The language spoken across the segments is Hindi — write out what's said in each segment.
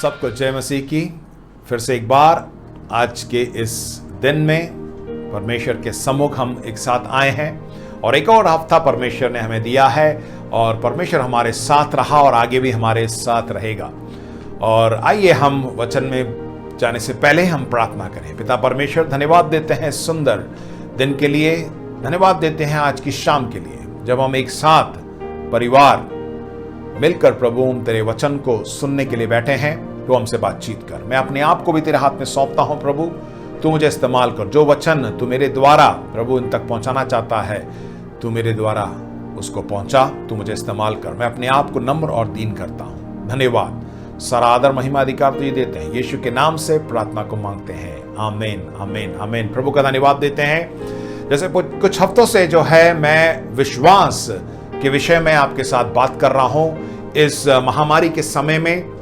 सबको जय मसीह की। फिर से एक बार आज के इस दिन में परमेश्वर के सम्मुख हम एक साथ आए हैं और एक और हफ्ता परमेश्वर ने हमें दिया है और परमेश्वर हमारे साथ रहा और आगे भी हमारे साथ रहेगा। और आइए हम वचन में जाने से पहले हम प्रार्थना करें। पिता परमेश्वर, धन्यवाद देते हैं सुंदर दिन के लिए, धन्यवाद देते हैं आज की शाम के लिए जब हम एक साथ परिवार मिलकर प्रभु तेरे वचन को सुनने के लिए बैठे हैं। तो हमसे बातचीत कर, मैं अपने आप को भी तेरे हाथ में सौंपता हूं प्रभु। तू मुझे इस्तेमाल कर, जो वचन तू मेरे द्वारा प्रभु इन तक पहुंचाना चाहता है तू मेरे द्वारा उसको पहुंचा, तू मुझे इस्तेमाल कर। मैं अपने आप को नम्र और दीन करता हूं। धन्यवाद, सारा आदर महिमा अधिकार तुझे देते हैं। यीशु के नाम से प्रार्थना को मांगते हैं, आमीन आमीन आमीन। प्रभु का धन्यवाद देते हैं। जैसे कुछ हफ्तों से जो है मैं विश्वास के विषय में आपके साथ बात कर रहा हूं। इस महामारी के समय में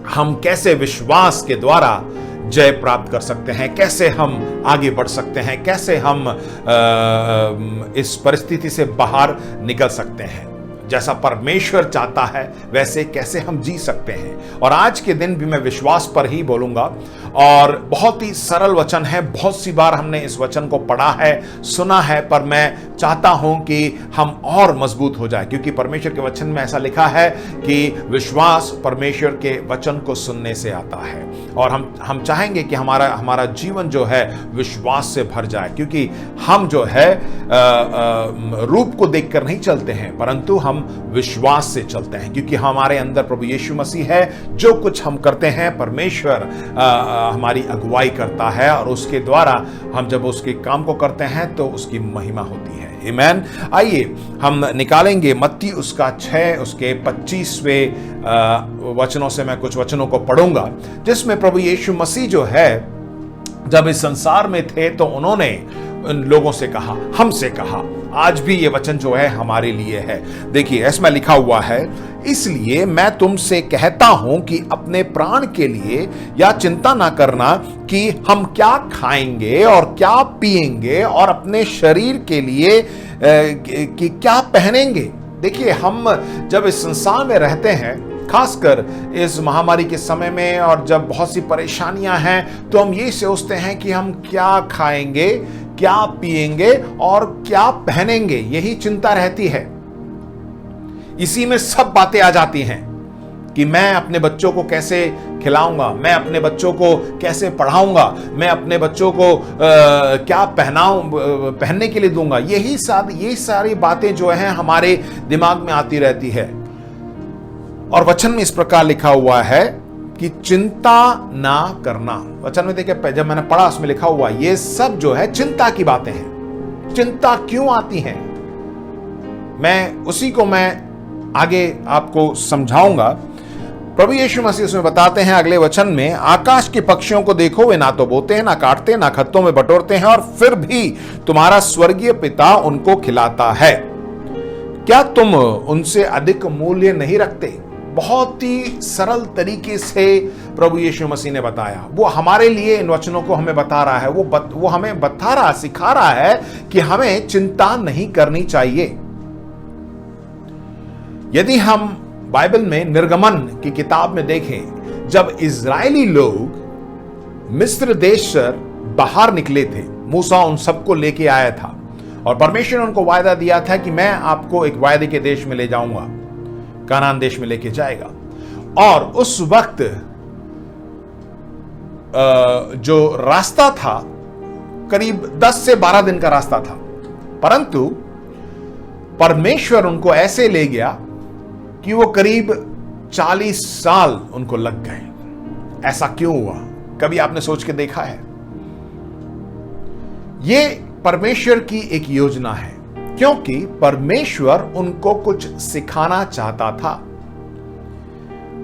हम कैसे विश्वास के द्वारा जय प्राप्त कर सकते हैं, कैसे हम आगे बढ़ सकते हैं, कैसे हम इस परिस्थिति से बाहर निकल सकते हैं। जैसा परमेश्वर चाहता है वैसे कैसे हम जी सकते हैं। और आज के दिन भी मैं विश्वास पर ही बोलूंगा और बहुत ही सरल वचन है। बहुत सी बार हमने इस वचन को पढ़ा है, सुना है, पर मैं चाहता हूं कि हम और मजबूत हो जाए, क्योंकि परमेश्वर के वचन में ऐसा लिखा है कि विश्वास परमेश्वर के वचन को सुनने से आता है। और हम चाहेंगे कि हमारा जीवन जो है विश्वास से भर जाए, क्योंकि हम जो है रूप को देखकर नहीं चलते हैं परंतु हम विश्वास से चलते हैं, क्योंकि हमारे अंदर प्रभु यीशु मसीह है। जो कुछ हम करते हैं परमेश्वर हमारी अगुवाई करता है और उसके द्वारा हम जब उसके काम को करते हैं तो उसकी महिमा होती है। आमीन। आइए हम निकालेंगे मत्ती उसका 6 उसके 25वें वचनों से मैं कुछ वचनों को पढ़ूंगा, जिसमें प्रभु यीशु मसीह जो है जब इस संसार में थे तो उन्होंने उन लोगों से कहा, हमसे कहा। आज भी ये वचन जो है हमारे लिए है। देखिए इसमें लिखा हुआ है, इसलिए मैं तुमसे कहता हूं कि अपने प्राण के लिए या चिंता ना करना कि हम क्या खाएंगे और क्या पिएंगे, और अपने शरीर के लिए कि क्या पहनेंगे। देखिए हम जब इस संसार में रहते हैं, खासकर इस महामारी के समय में, और जब बहुत सी परेशानियां हैं, तो हम ये सोचते हैं कि हम क्या खाएंगे, क्या पिएंगे और क्या पहनेंगे। यही चिंता रहती है। इसी में सब बातें आ जाती हैं कि मैं अपने बच्चों को कैसे खिलाऊंगा, मैं अपने बच्चों को कैसे पढ़ाऊंगा, मैं अपने बच्चों को क्या पहनने के लिए दूंगा। यही सारी बातें जो हैं हमारे दिमाग में आती रहती है। और वचन में इस प्रकार लिखा हुआ है कि चिंता ना करना। वचन में देखिए, जब मैंने पढ़ा उसमें लिखा हुआ ये सब जो है चिंता की बातें हैं। चिंता क्यों आती हैं, उसी को मैं आगे आपको समझाऊंगा। प्रभु यीशु मसीह उसमें बताते हैं अगले वचन में, आकाश के पक्षियों को देखो, वे ना तो बोते हैं, ना काटते, ना खत्तों में बटोरते हैं, और फिर भी तुम्हारा स्वर्गीय पिता उनको खिलाता है। क्या तुम उनसे अधिक मूल्य नहीं रखते? बहुत ही सरल तरीके से प्रभु यीशु मसीह ने बताया। वो हमारे लिए इन वचनों को हमें बता रहा है। वो हमें सिखा रहा है कि हमें चिंता नहीं करनी चाहिए। यदि हम बाइबल में निर्गमन की किताब में देखें, जब इजरायली लोग मिस्र देश से बाहर निकले थे, मूसा उन सबको लेके आया था और परमेश्वर ने उनको वायदा दिया था कि मैं आपको एक वायदे के देश में ले जाऊंगा, कानान देश में लेके जाएगा। और उस वक्त जो रास्ता था करीब 10 से 12 दिन का रास्ता था, परंतु परमेश्वर उनको ऐसे ले गया कि वो करीब 40 साल उनको लग गए। ऐसा क्यों हुआ? कभी आपने सोच के देखा है? ये परमेश्वर की एक योजना है, क्योंकि परमेश्वर उनको कुछ सिखाना चाहता था।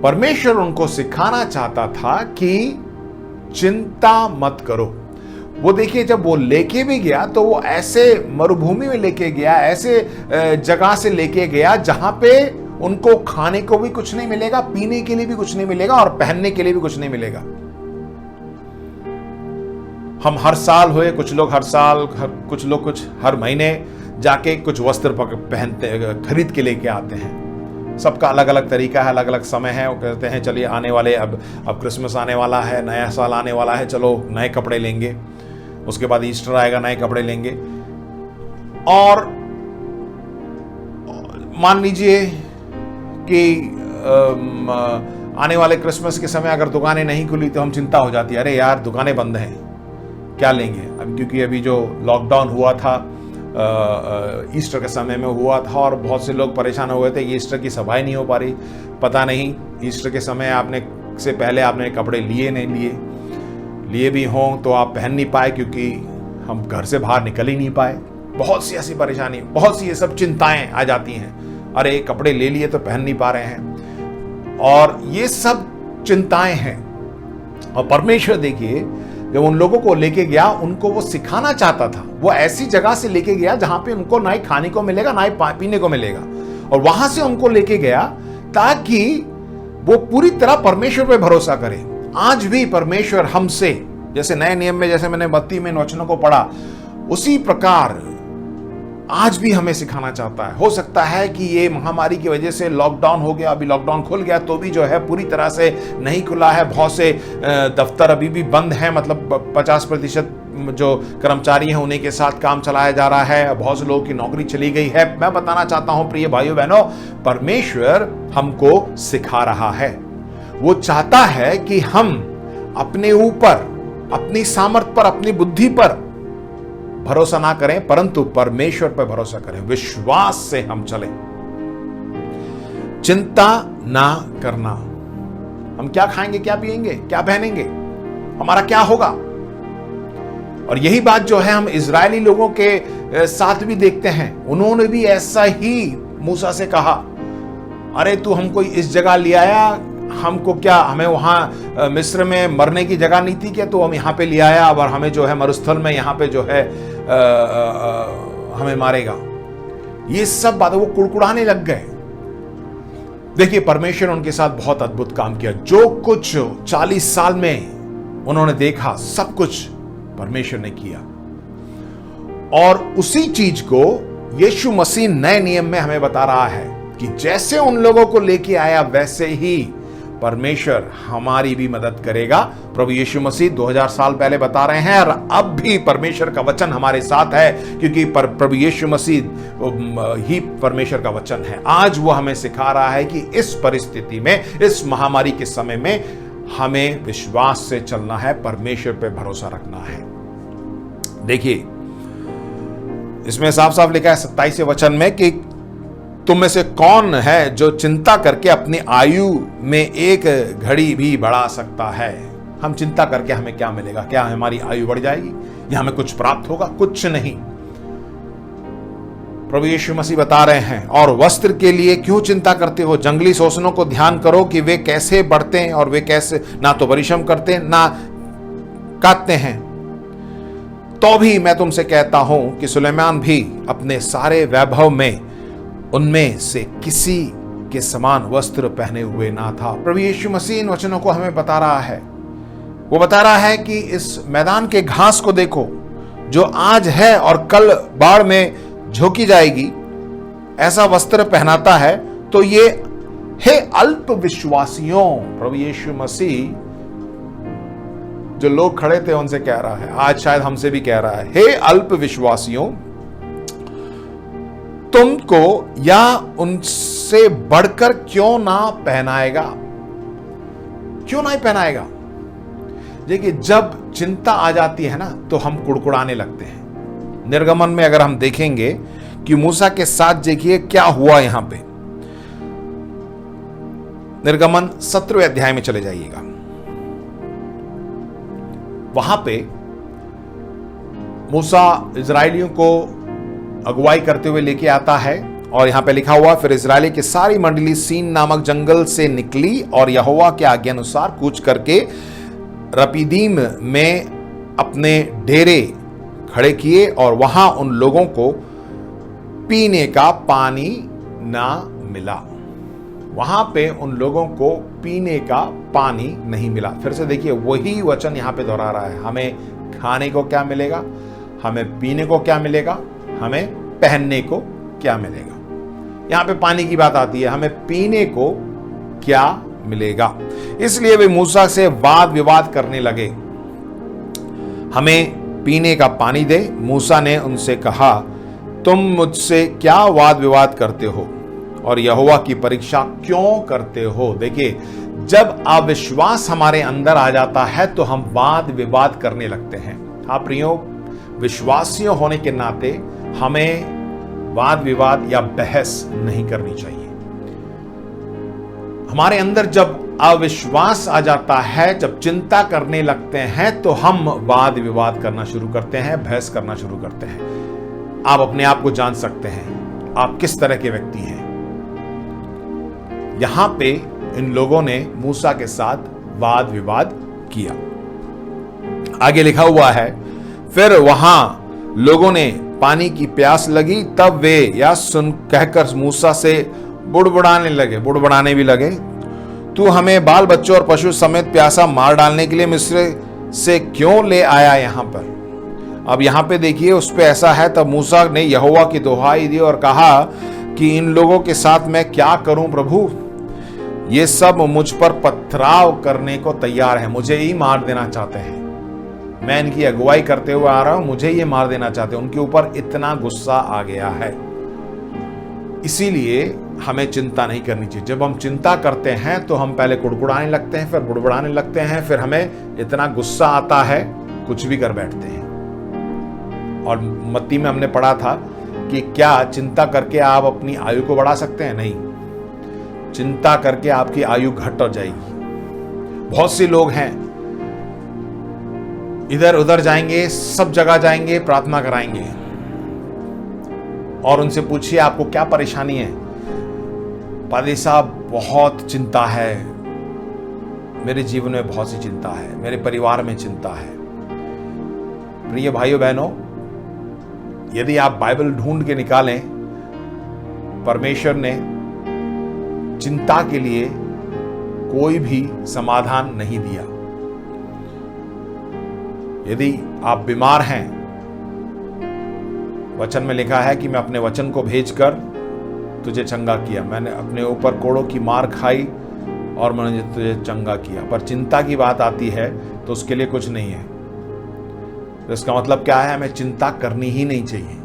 परमेश्वर उनको सिखाना चाहता था कि चिंता मत करो। वो देखिए, जब वो लेके भी गया तो वो ऐसे मरुभूमि में लेके गया, ऐसे जगह से लेके गया जहां पे उनको खाने को भी कुछ नहीं मिलेगा, पीने के लिए भी कुछ नहीं मिलेगा और पहनने के लिए भी कुछ नहीं मिलेगा। हम हर साल हुए, कुछ लोग हर साल, कुछ लोग हर महीने जाके कुछ वस्त्र पहनते, खरीद के लेके आते हैं। सबका अलग अलग तरीका है, अलग अलग समय है। वो कहते हैं चलिए आने वाले अब क्रिसमस आने वाला है, नया साल आने वाला है, चलो नए कपड़े लेंगे, उसके बाद ईस्टर आएगा, नए कपड़े लेंगे। और मान लीजिए कि आने वाले क्रिसमस के समय अगर दुकानें नहीं खुली तो हम चिंता हो जाती है, अरे यार दुकानें बंद हैं, क्या लेंगे अब, क्योंकि अभी जो लॉकडाउन हुआ था ईस्टर के समय में हुआ था और बहुत से लोग परेशान हो गए थे कि ईस्टर की सभाएं नहीं हो पा रही। पता नहीं ईस्टर के समय आपने पहले आपने कपड़े लिए नहीं लिए भी हों तो आप पहन नहीं पाए, क्योंकि हम घर से बाहर निकल ही नहीं पाए। बहुत सी ऐसी परेशानी, बहुत सी ये सब चिंताएं आ जाती हैं, अरे कपड़े ले लिए तो पहन नहीं पा रहे हैं, और ये सब चिंताएं हैं। और परमेश्वर देखिए जब उन लोगों को लेके गया, उनको वो सिखाना चाहता था। वो ऐसी जगह से लेके गया जहां पे उनको ना ही खाने को मिलेगा ना ही पीने को मिलेगा, और वहां से उनको लेके गया ताकि वो पूरी तरह परमेश्वर पे भरोसा करे। आज भी परमेश्वर हमसे, जैसे नए नियम में जैसे मैंने 32 में इन वचनों को पढ़ा, उसी प्रकार आज भी हमें सिखाना चाहता है। हो सकता है कि ये महामारी की वजह से लॉकडाउन हो गया, अभी लॉकडाउन खुल गया तो भी जो है पूरी तरह से नहीं खुला है, बहुत से दफ्तर अभी भी बंद हैं, मतलब 50% जो कर्मचारी हैं उन्हीं के साथ काम चलाया जा रहा है, बहुत से लोगों की नौकरी चली गई है। मैं बताना चाहता हूं प्रिय भाइयों बहनों, परमेश्वर हमको सिखा रहा है। वो चाहता है कि हम अपने ऊपर, अपनी सामर्थ पर, अपनी बुद्धि पर भरोसा ना करें, परंतु परमेश्वर पर भरोसा करें, विश्वास से हम चलें। चिंता ना करना, हम क्या खाएंगे, क्या पिएंगे, क्या पहनेंगे, हमारा क्या होगा। और यही बात जो है हम इजरायली लोगों के साथ भी देखते हैं। उन्होंने भी ऐसा ही मूसा से कहा, अरे तू हमको इस जगह ले आया, हमको क्या, हमें वहां मिस्र में मरने की जगह नहीं थी क्या, तो हम यहाँ पे ले आया और हमें जो है मरुस्थल में यहाँ पे जो है हमें मारेगा। ये सब बातें वो कुड़कुड़ाने लग गए। देखिए परमेश्वर उनके साथ बहुत अद्भुत काम किया। जो कुछ 40 साल में उन्होंने देखा, सब कुछ परमेश्वर ने किया, और उसी चीज को यीशु मसीह नए नियम में हमें बता रहा है कि जैसे उन लोगों को लेके आया वैसे ही परमेश्वर हमारी भी मदद करेगा। प्रभु यीशु मसीह 2000 साल पहले बता रहे हैं, और अब भी परमेश्वर का वचन हमारे साथ है, क्योंकि प्रभु यीशु मसीह ही परमेश्वर का वचन है। आज वो हमें सिखा रहा है कि इस परिस्थिति में, इस महामारी के समय में हमें विश्वास से चलना है, परमेश्वर पे भरोसा रखना है। देखिए इसमें साफ साफ लिखा है 27वें वचन में कि तुम में से कौन है जो चिंता करके अपनी आयु में एक घड़ी भी बढ़ा सकता है। हम चिंता करके हमें क्या मिलेगा, क्या हमारी आयु बढ़ जाएगी या हमें कुछ प्राप्त होगा? कुछ नहीं। प्रभु यीशु मसीह बता रहे हैं, और वस्त्र के लिए क्यों चिंता करते हो? जंगली सोसनों को ध्यान करो कि वे कैसे बढ़ते हैं, और वे कैसे ना तो परिश्रम करते ना काटते हैं। तो भी मैं तुमसे कहता हूं कि सुलेमान भी अपने सारे वैभव में उनमें से किसी के समान वस्त्र पहने हुए ना था। प्रभु यीशु मसीह इन वचनों को हमें बता रहा है। वो बता रहा है कि इस मैदान के घास को देखो, जो आज है और कल बाढ़ में झोंकी जाएगी, ऐसा वस्त्र पहनाता है। तो ये हे अल्प विश्वासियों, प्रभु यीशु मसीह जो लोग खड़े थे उनसे कह रहा है, आज शायद हमसे भी कह रहा है, हे अल्प विश्वासियों, तुमको या उनसे बढ़कर क्यों ना पहनाएगा? क्यों नहीं पहनाएगा? देखिए जब चिंता आ जाती है ना तो हम कुड़कुड़ाने लगते हैं। निर्गमन में अगर हम देखेंगे कि मूसा के साथ देखिए क्या हुआ यहां पे। निर्गमन 17वें अध्याय में चले जाइएगा। वहां पे मूसा इजरायलियों को अगुवाई करते हुए लेके आता है, और यहां पे लिखा हुआ, फिर इजरायली की सारी मंडली सीन नामक जंगल से निकली और यहोवा के आज्ञा अनुसार कूच करके रपीदीम में अपने डेरे खड़े किए, और वहां उन लोगों को पीने का पानी ना मिला। वहां पे उन लोगों को पीने का पानी नहीं मिला। फिर से देखिए वही वचन यहां पे दोहरा रहा है, हमें खाने को क्या मिलेगा, हमें पीने को क्या मिलेगा, हमें पहनने को क्या मिलेगा। यहां पे पानी की बात आती है, हमें पीने को क्या मिलेगा। इसलिए वे मूसा से वाद विवाद करने लगे, हमें पीने का पानी दे। मूसा ने उनसे कहा, तुम मुझसे क्या वाद विवाद करते हो और यहोवा की परीक्षा क्यों करते हो। देखिए, जब अविश्वास हमारे अंदर आ जाता है तो हम वाद विवाद करने लगते हैं। हाँ प्रियो, विश्वासियों होने के नाते हमें वाद विवाद या बहस नहीं करनी चाहिए। हमारे अंदर जब अविश्वास आ जाता है, जब चिंता करने लगते हैं, तो हम वाद विवाद करना शुरू करते हैं, बहस करना शुरू करते हैं। आप अपने आप को जान सकते हैं आप किस तरह के व्यक्ति हैं। यहां पे इन लोगों ने मूसा के साथ वाद विवाद किया। आगे लिखा हुआ है, फिर वहां लोगों ने पानी की प्यास लगी, तब वे यह सुन कहकर मूसा से बुड़बुड़ाने भी लगे, तू हमें बाल बच्चों और पशु समेत प्यासा मार डालने के लिए मिस्र से क्यों ले आया यहां पर। अब यहां पे देखिए, उस पे ऐसा है, तब मूसा ने यहोवा की दुहाई दी और कहा कि इन लोगों के साथ मैं क्या करूं प्रभु, ये सब मुझ पर पथराव करने को तैयार है, मुझे ही मार देना चाहते हैं। मैं इनकी अगुवाई करते हुए आ रहा हूं, मुझे ये मार देना चाहते हैं। उनके ऊपर इतना गुस्सा आ गया है। इसीलिए हमें चिंता नहीं करनी चाहिए। जब हम चिंता करते हैं तो हम पहले कुड़कुड़ाने लगते हैं, फिर बुड़बुड़ाने लगते हैं, फिर हमें इतना गुस्सा आता है कुछ भी कर बैठते हैं। और मत्ती में हमने पढ़ा था कि क्या चिंता करके आप अपनी आयु को बढ़ा सकते हैं? नहीं, चिंता करके आपकी आयु घट जाएगी। बहुत से लोग हैं, इधर उधर जाएंगे, सब जगह जाएंगे, प्रार्थना कराएंगे और उनसे पूछिए आपको क्या परेशानी है। पादरी साहब, बहुत चिंता है, मेरे जीवन में बहुत सी चिंता है, मेरे परिवार में चिंता है। प्रिय भाइयों बहनों, यदि आप बाइबल ढूंढ के निकालें, परमेश्वर ने चिंता के लिए कोई भी समाधान नहीं दिया। यदि आप बीमार हैं, वचन में लिखा है कि मैं अपने वचन को भेजकर तुझे चंगा किया, मैंने अपने ऊपर कोड़ों की मार खाई और मैंने तुझे चंगा किया। पर चिंता की बात आती है तो उसके लिए कुछ नहीं है। तो इसका मतलब क्या है? हमें चिंता करनी ही नहीं चाहिए।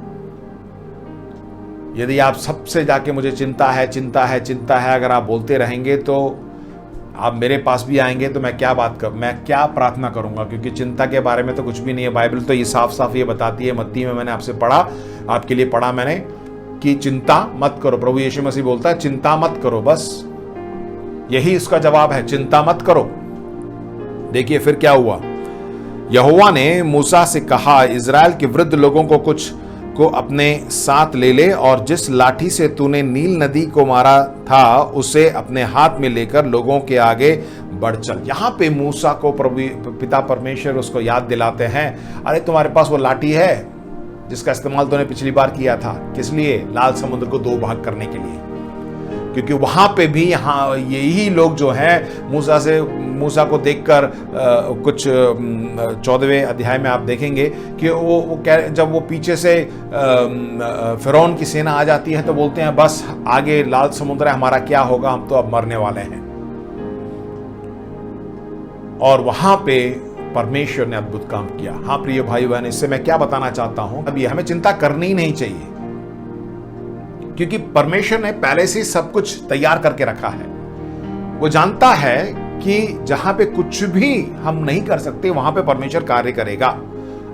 यदि आप सबसे जाके मुझे चिंता है चिंता है चिंता है अगर आप बोलते रहेंगे तो आप मेरे पास भी आएंगे तो मैं क्या प्रार्थना करूंगा, क्योंकि चिंता के बारे में तो कुछ भी नहीं है। बाइबल तो ये साफ साफ ये बताती है, मत्ती में मैंने आपसे पढ़ा, आपके लिए पढ़ा मैंने, कि चिंता मत करो। प्रभु यीशु मसीह बोलता है चिंता मत करो, बस यही इसका जवाब है, चिंता मत करो। देखिए फिर क्या हुआ। यहोवा ने मूसा से कहा, इजराइल के वृद्ध लोगों को कुछ को अपने साथ ले ले और जिस लाठी से तूने नील नदी को मारा था उसे अपने हाथ में लेकर लोगों के आगे बढ़ चल। यहां पे मूसा को प्रभु पिता परमेश्वर उसको याद दिलाते हैं, अरे तुम्हारे पास वो लाठी है जिसका इस्तेमाल तूने पिछली बार किया था। किस लिए? लाल समुद्र को दो भाग करने के लिए। क्योंकि वहां पे भी यहाँ यही लोग जो हैं मूसा को देखकर कुछ 14वें अध्याय में आप देखेंगे कि वो जब वो पीछे से फिरौन की सेना आ जाती है तो बोलते हैं बस आगे लाल समुद्र है, हमारा क्या होगा, हम तो अब मरने वाले हैं। और वहां पे परमेश्वर ने अद्भुत काम किया। हाँ प्रिय भाई बहन, इससे मैं क्या बताना चाहता हूं, अब ये हमें चिंता करनी ही नहीं चाहिए, क्योंकि परमेश्वर ने पहले से सब कुछ तैयार करके रखा है। वो जानता है कि जहां पे कुछ भी हम नहीं कर सकते वहां पे परमेश्वर कार्य करेगा।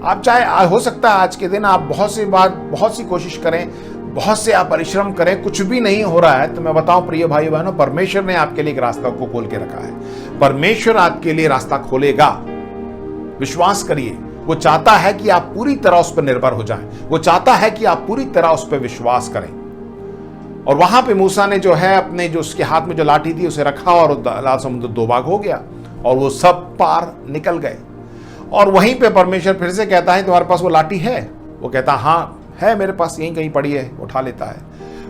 आप चाहे हो सकता है आज के दिन आप बहुत सी कोशिश करें, बहुत से आप परिश्रम करें, कुछ भी नहीं हो रहा है, तो मैं बताऊं प्रिय भाई बहनों, परमेश्वर ने आपके लिए एक रास्ता को खोल के रखा है। परमेश्वर आपके लिए रास्ता खोलेगा, विश्वास करिए। वो चाहता है कि आप पूरी तरह उस पर निर्भर हो जाएं। वो चाहता है कि आप पूरी तरह उस पर विश्वास करें। और वहां पे मूसा ने जो है अपने जो उसके हाथ में जो लाठी थी उसे रखा और लाल समुद्र दो भाग हो गया और वो सब पार निकल गए। और वहीं पे परमेश्वर फिर से कहता है तुम्हारे पास वो लाठी है? वो कहता हाँ है, मेरे पास यहीं कहीं पड़ी है। उठा लेता है,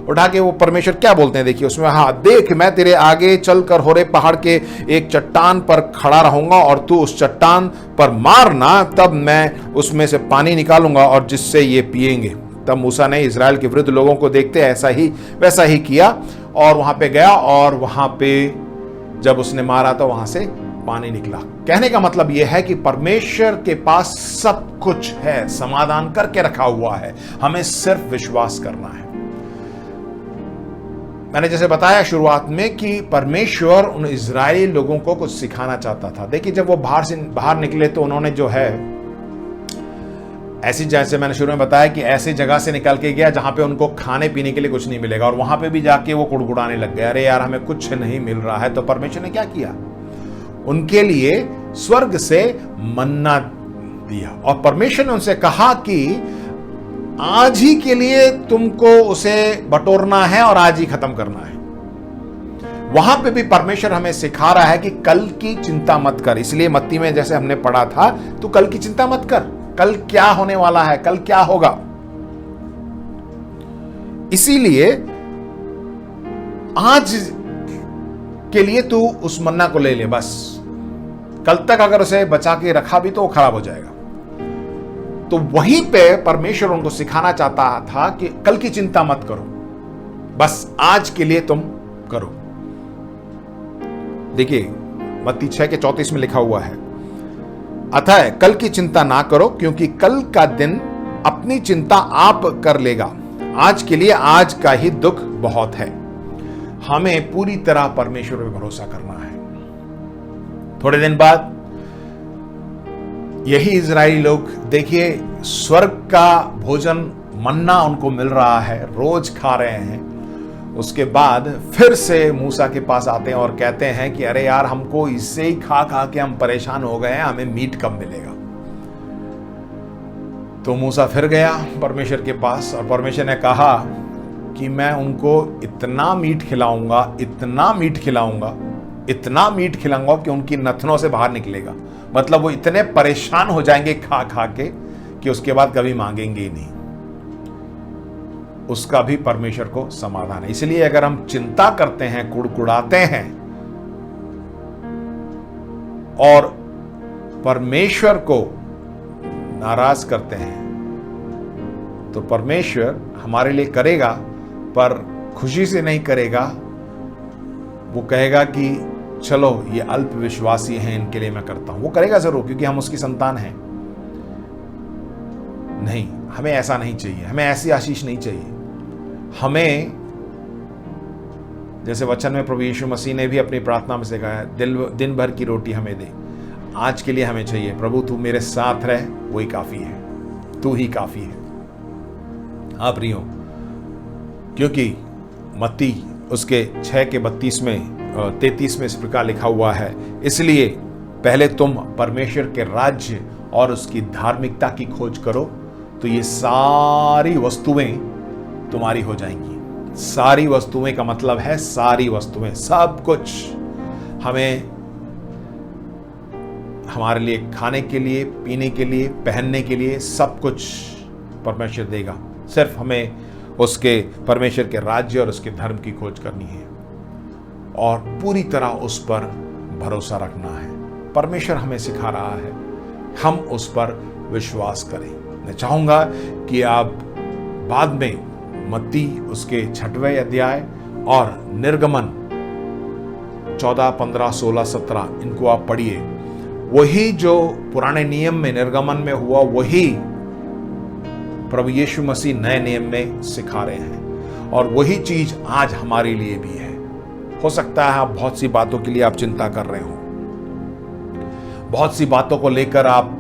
उठा के वो परमेश्वर क्या बोलते हैं देखिए उसमें, हाँ देख मैं तेरे आगे चलकर होरे पहाड़ के एक चट्टान पर खड़ा रहूंगा और तू उस चट्टान पर मारना, तब मैं उसमें से पानी निकालूंगा और जिससे ये पिएंगे। तब मूसा ने इजराइल के वृद्ध लोगों को देखते वैसा ही किया और वहां पे गया, और वहां पे जब उसने मारा तो वहां से पानी निकला। कहने का मतलब यह है कि परमेश्वर के पास सब कुछ है, समाधान करके रखा हुआ है, हमें सिर्फ विश्वास करना है। मैंने जैसे बताया शुरुआत में कि परमेश्वर उन इजरायली लोगों को कुछ सिखाना चाहता था। देखिए, जब वो बाहर निकले तो उन्होंने जो है ऐसी, जैसे मैंने शुरू में बताया कि ऐसी जगह से निकल के गया जहां पे उनको खाने पीने के लिए कुछ नहीं मिलेगा, और वहां पे भी जाके वो कुड़कुड़ाने लग गए, अरे यार हमें कुछ नहीं मिल रहा है। तो परमेश्वर ने क्या किया? उनके लिए स्वर्ग से मन्ना दिया, और परमेश्वर ने उनसे कहा कि आज ही के लिए तुमको उसे बटोरना है और आज ही खत्म करना है। वहां पे भी परमेश्वर हमें सिखा रहा है कि कल की चिंता मत कर। इसलिए मत्ती में जैसे हमने पढ़ा था, तू कल की चिंता मत कर, कल क्या होने वाला है, कल क्या होगा। इसीलिए आज के लिए तू उस मन्ना को ले ले, बस कल तक अगर उसे बचा के रखा भी तो वो खराब हो जाएगा। तो वहीं पे परमेश्वर उनको सिखाना चाहता था कि कल की चिंता मत करो, बस आज के लिए तुम करो। देखिए, मत्ती 6:34 में लिखा हुआ है, अतः कल की चिंता ना करो, क्योंकि कल का दिन अपनी चिंता आप कर लेगा। आज के लिए आज का ही दुख बहुत है। हमें पूरी तरह परमेश्वर पर भरोसा करना है। थोड़े दिन बाद यही इजरायली लोग, देखिए, स्वर्ग का भोजन मन्ना उनको मिल रहा है, रोज खा रहे हैं। उसके बाद फिर से मूसा के पास आते हैं और कहते हैं कि अरे यार, हमको इससे ही खा खा के हम परेशान हो गए हैं, हमें मीट कब मिलेगा। तो मूसा फिर गया परमेश्वर के पास, और परमेश्वर ने कहा कि मैं उनको इतना मीट खिलाऊंगा, इतना मीट खिलाऊंगा, इतना मीट खिलाऊंगा कि उनकी नथनों से बाहर निकलेगा। मतलब वो इतने परेशान हो जाएंगे खा खा के कि उसके बाद कभी मांगेंगे ही नहीं। उसका भी परमेश्वर को समाधान है। इसलिए अगर हम चिंता करते हैं, कुड़कुड़ाते हैं और परमेश्वर को नाराज करते हैं, तो परमेश्वर हमारे लिए करेगा, पर खुशी से नहीं करेगा। वो कहेगा कि चलो ये अल्प विश्वासी हैं, इनके लिए मैं करता हूं। वो करेगा जरूर, क्योंकि हम उसकी संतान हैं। नहीं, हमें ऐसा नहीं चाहिए, हमें ऐसी आशीष नहीं चाहिए। हमें, जैसे वचन में प्रभु यीशु मसीह ने भी अपनी प्रार्थना में सिखाया, दिन भर की रोटी हमें दे। आज के लिए हमें चाहिए, प्रभु तू मेरे साथ रह, वही काफी है, तू ही काफी है। हाँ प्रियो, क्योंकि मत्ती उसके 6:32 में 33 में इस प्रकार लिखा हुआ है, इसलिए पहले तुम परमेश्वर के राज्य और उसकी धार्मिकता की खोज करो, तो ये सारी वस्तुएं तुम्हारी हो जाएंगी। सारी वस्तुएं का मतलब है सारी वस्तुएं, सब कुछ हमें, हमारे लिए खाने के लिए, पीने के लिए, पहनने के लिए सब कुछ परमेश्वर देगा। सिर्फ हमें उसके, परमेश्वर के राज्य और उसके धर्म की खोज करनी है और पूरी तरह उस पर भरोसा रखना है। परमेश्वर हमें सिखा रहा है, हम उस पर विश्वास करें। मैं चाहूंगा कि आप बाद में मत्ती उसके 6वें अध्याय और निर्गमन 14, 15, 16, 17 इनको आप पढ़िए। वही जो पुराने नियम में निर्गमन में हुआ, वही प्रभु यीशु मसीह नए नियम में सिखा रहे हैं, और वही चीज आज हमारे लिए भी है। हो सकता है आप बहुत सी बातों के लिए आप चिंता कर रहे हो, बहुत सी बातों को लेकर आप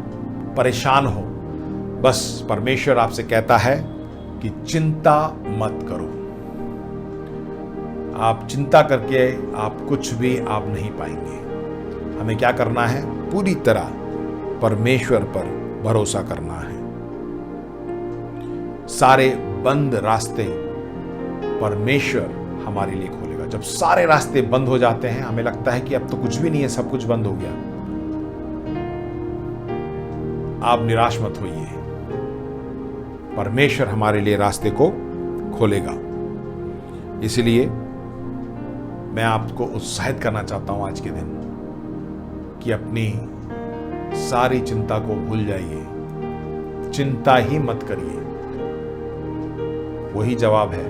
परेशान हो। बस परमेश्वर आपसे कहता है कि चिंता मत करो। आप चिंता करके आप कुछ भी आप नहीं पाएंगे। हमें क्या करना है? पूरी तरह परमेश्वर पर भरोसा करना है। सारे बंद रास्ते परमेश्वर हमारे लिए खोलेगा। जब सारे रास्ते बंद हो जाते हैं, हमें लगता है कि अब तो कुछ भी नहीं है, सब कुछ बंद हो गया, आप निराश मत होइए। परमेश्वर हमारे लिए रास्ते को खोलेगा। इसलिए मैं आपको उत्साहित करना चाहता हूं आज के दिन कि अपनी सारी चिंता को भूल जाइए, चिंता ही मत करिए। वही जवाब है।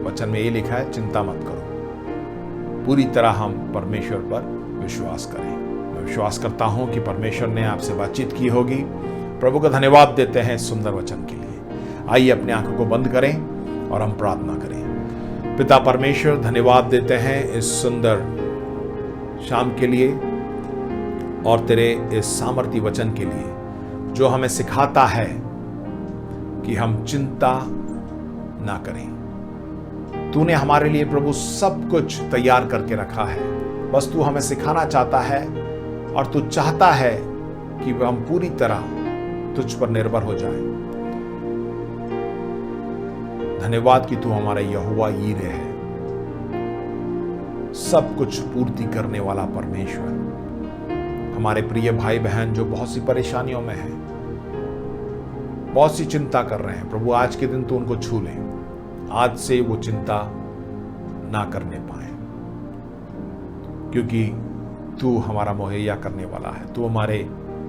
वचन में ये लिखा है, चिंता मत करो। पूरी तरह हम परमेश्वर पर विश्वास करें। मैं विश्वास करता हूं कि परमेश्वर ने आपसे बातचीत की होगी। प्रभु का धन्यवाद देते हैं इस सुंदर वचन के लिए। आइए अपनी आंखों को बंद करें और हम प्रार्थना करें। पिता परमेश्वर, धन्यवाद देते हैं इस सुंदर शाम के लिए और तेरे इस सामर्थी वचन के लिए जो हमें सिखाता है कि हम चिंता ना करें। तूने हमारे लिए प्रभु सब कुछ तैयार करके रखा है, बस तू हमें सिखाना चाहता है और तू चाहता है कि हम पूरी तरह तुझ पर निर्भर हो जाएं। धन्यवाद कि तू हमारा यहोवा यीरे है, सब कुछ पूर्ति करने वाला परमेश्वर। हमारे प्रिय भाई बहन जो बहुत सी परेशानियों में हैं, बहुत सी चिंता कर रहे हैं, प्रभु आज के दिन तू उनको छू ले। आज से वो चिंता ना करने पाए, क्योंकि तू हमारा मुहैया करने वाला है। तू हमारे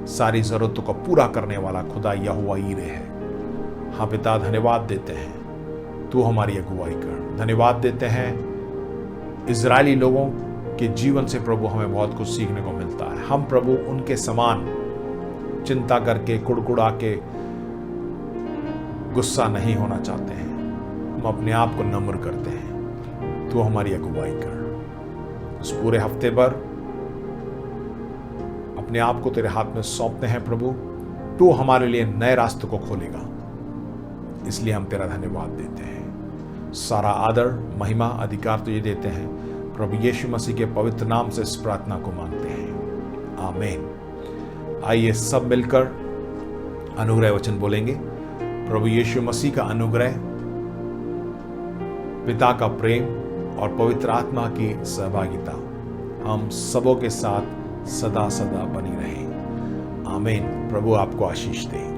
सारी जरूरतों को पूरा करने वाला खुदा यहोवा यीरे है। हाँ पिता, धन्यवाद देते हैं, तू हमारी अगुवाई कर। धन्यवाद देते हैं इजरायली लोगों के जीवन से प्रभु हमें बहुत कुछ सीखने को मिलता है। हम प्रभु उनके समान चिंता करके कुड़कुड़ा के गुस्सा नहीं होना चाहते हैं। हम अपने आप को नम्र करते हैं। तू हमारी अगुवाई कर। उस पूरे हफ्ते भर अपने आप को तेरे हाथ में सौंपते हैं प्रभु। तू हमारे लिए नए रास्तों को खोलेगा, इसलिए हम तेरा धन्यवाद देते हैं। सारा आदर, महिमा, अधिकार तुझे देते हैं प्रभु यीशु मसीह के पवित्र नाम से इस प्रार्थना को मांगते हैं, आमीन। आइए सब मिलकर अनुग्रह वचन बोलेंगे। प्रभु यीशु मसीह का अनुग्रह, पिता का प्रेम और पवित्र आत्मा की सहभागिता हम सबों के साथ सदा सदा बनी रहे, आमीन। प्रभु आपको आशीष दे।